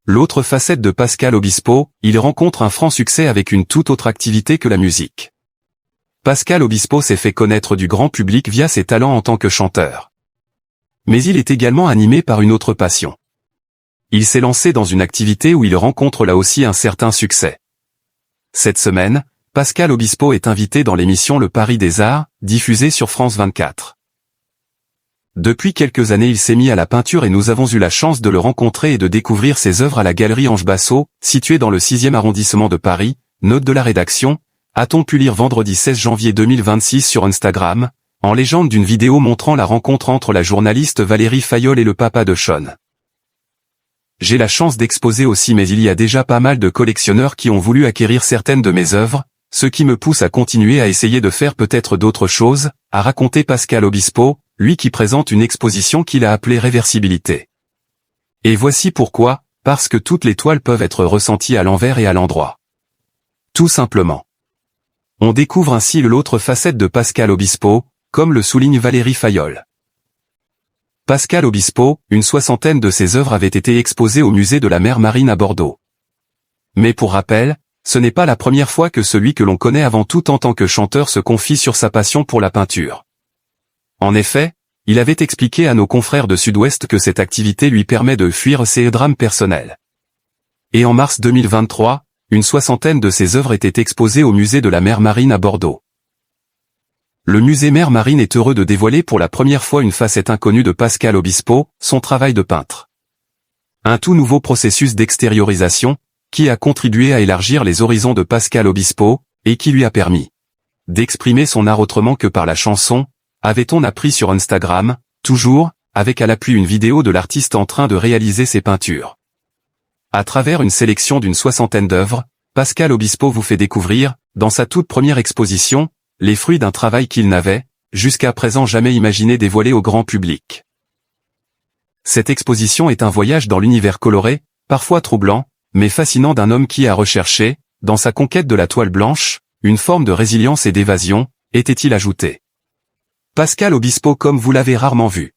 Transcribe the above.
L'autre facette de Pascal Obispo, il rencontre un franc succès avec une toute autre activité que la musique. Pascal Obispo s'est fait connaître du grand public via ses talents en tant que chanteur. Mais il est également animé par une autre passion. Il s'est lancé dans une activité où il rencontre là aussi un certain succès. Cette semaine, Pascal Obispo est invité dans l'émission Le Paris des Arts, diffusée sur France 24. Depuis quelques années il s'est mis à la peinture et nous avons eu la chance de le rencontrer et de découvrir ses œuvres à la galerie Ange Bassot, située dans le 6e arrondissement de Paris. Note de la rédaction, a-t-on pu lire vendredi 16 janvier 2026 sur Instagram, en légende d'une vidéo montrant la rencontre entre la journaliste Valérie Fayolle et le papa de Sean. J'ai la chance d'exposer aussi mais il y a déjà pas mal de collectionneurs qui ont voulu acquérir certaines de mes œuvres, ce qui me pousse à continuer à essayer de faire peut-être d'autres choses, a raconté Pascal Obispo, lui qui présente une exposition qu'il a appelée Réversibilité. Et voici pourquoi, parce que toutes les toiles peuvent être ressenties à l'envers et à l'endroit. Tout simplement. On découvre ainsi l'autre facette de Pascal Obispo, comme le souligne Valérie Fayolle. Pascal Obispo, une soixantaine de ses œuvres avaient été exposées au musée de la mer Marine à Bordeaux. Mais pour rappel, ce n'est pas la première fois que celui que l'on connaît avant tout en tant que chanteur se confie sur sa passion pour la peinture. En effet, il avait expliqué à nos confrères de Sud-Ouest que cette activité lui permet de fuir ses drames personnels. Et en mars 2023, une soixantaine de ses œuvres étaient exposées au musée de la mer Marine à Bordeaux. Le musée Mer Marine est heureux de dévoiler pour la première fois une facette inconnue de Pascal Obispo, son travail de peintre. Un tout nouveau processus d'extériorisation, qui a contribué à élargir les horizons de Pascal Obispo, et qui lui a permis d'exprimer son art autrement que par la chanson, avait-on appris sur Instagram, toujours, avec à l'appui une vidéo de l'artiste en train de réaliser ses peintures. À travers une sélection d'une soixantaine d'œuvres, Pascal Obispo vous fait découvrir, dans sa toute première exposition, les fruits d'un travail qu'il n'avait, jusqu'à présent jamais imaginé dévoiler au grand public. Cette exposition est un voyage dans l'univers coloré, parfois troublant, mais fascinant d'un homme qui a recherché, dans sa conquête de la toile blanche, une forme de résilience et d'évasion, était-il ajouté. Pascal Obispo comme vous l'avez rarement vu.